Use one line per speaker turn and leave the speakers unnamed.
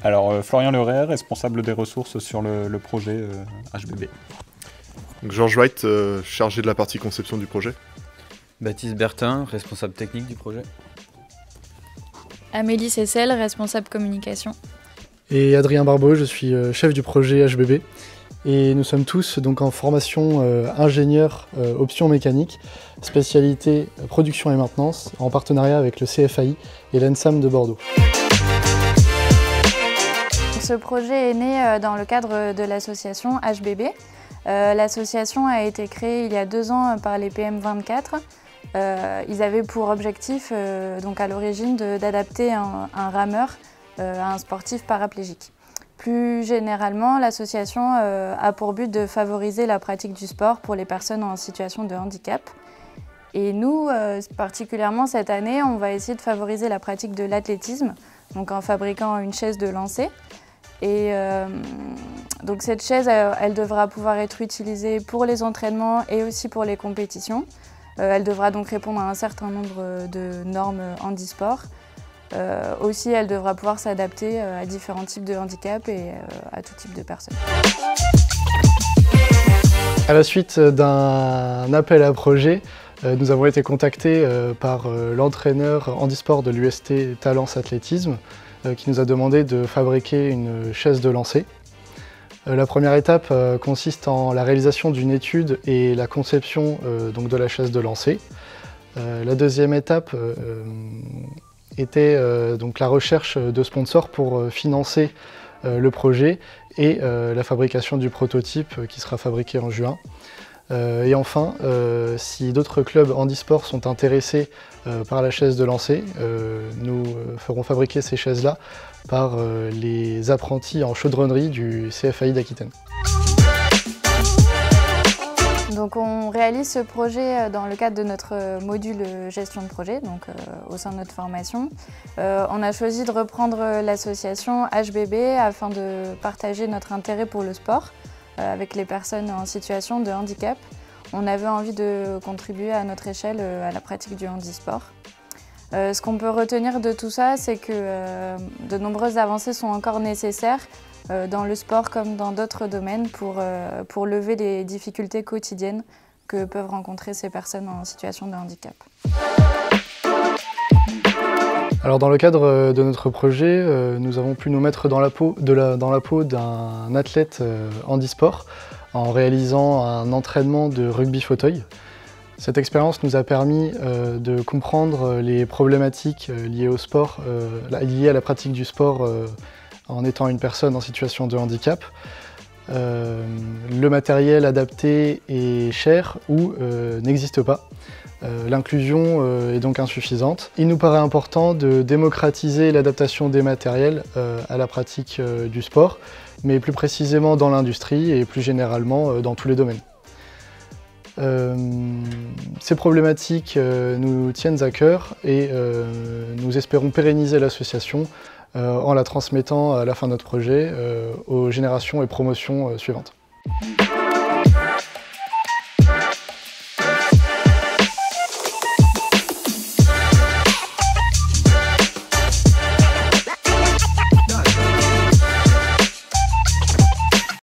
Alors, Florian Leray, responsable des ressources sur le projet HBB.
Donc, Georges White, chargé de la partie conception du projet.
Baptiste Bertin, responsable technique du projet.
Amélie Cessel, responsable communication.
Et Adrien Barbeau, je suis chef du projet HBB. Et nous sommes tous donc en formation ingénieur option mécanique, spécialité production et maintenance, en partenariat avec le CFAI et l'ENSAM de Bordeaux.
Ce projet est né dans le cadre de l'association HBB. L'association a été créée il y a 2 ans par les PM24. Ils avaient pour objectif donc à l'origine d'adapter un rameur à un sportif paraplégique. Plus généralement, l'association a pour but de favoriser la pratique du sport pour les personnes en situation de handicap. Et nous, particulièrement cette année, on va essayer de favoriser la pratique de l'athlétisme, donc en fabriquant une chaise de lancer. Et donc cette chaise, elle devra pouvoir être utilisée pour les entraînements et aussi pour les compétitions. Elle devra donc répondre à un certain nombre de normes handisport. Aussi, elle devra pouvoir s'adapter à différents types de handicap et à tout type de personnes.
À la suite d'un appel à projet, nous avons été contactés par l'entraîneur handisport de l'UST Talence Athlétisme qui nous a demandé de fabriquer une chaise de lancer. La première étape consiste en la réalisation d'une étude et la conception donc de la chaise de lancer. La deuxième étape était donc la recherche de sponsors pour financer le projet et la fabrication du prototype qui sera fabriqué en juin. Et enfin, si d'autres clubs handisport sont intéressés par la chaise de lancer, nous ferons fabriquer ces chaises-là par les apprentis en chaudronnerie du CFAI d'Aquitaine.
Donc on réalise ce projet dans le cadre de notre module gestion de projet, donc au sein de notre formation. On a choisi de reprendre l'association HBB afin de partager notre intérêt pour le sport avec les personnes en situation de handicap. On avait envie de contribuer à notre échelle à la pratique du handisport. Ce qu'on peut retenir de tout ça, c'est que de nombreuses avancées sont encore nécessaires dans le sport comme dans d'autres domaines pour lever les difficultés quotidiennes que peuvent rencontrer ces personnes en situation de handicap.
Alors dans le cadre de notre projet, nous avons pu nous mettre dans la peau d'un athlète handisport en réalisant un entraînement de rugby fauteuil. Cette expérience nous a permis de comprendre les problématiques liées au sport, liées à la pratique du sport en étant une personne en situation de handicap. Le matériel adapté est cher ou n'existe pas. L'inclusion est donc insuffisante. Il nous paraît important de démocratiser l'adaptation des matériels à la pratique du sport, mais plus précisément dans l'industrie et plus généralement dans tous les domaines. Ces problématiques nous tiennent à cœur et nous espérons pérenniser l'association en la transmettant à la fin de notre projet aux générations et promotions suivantes.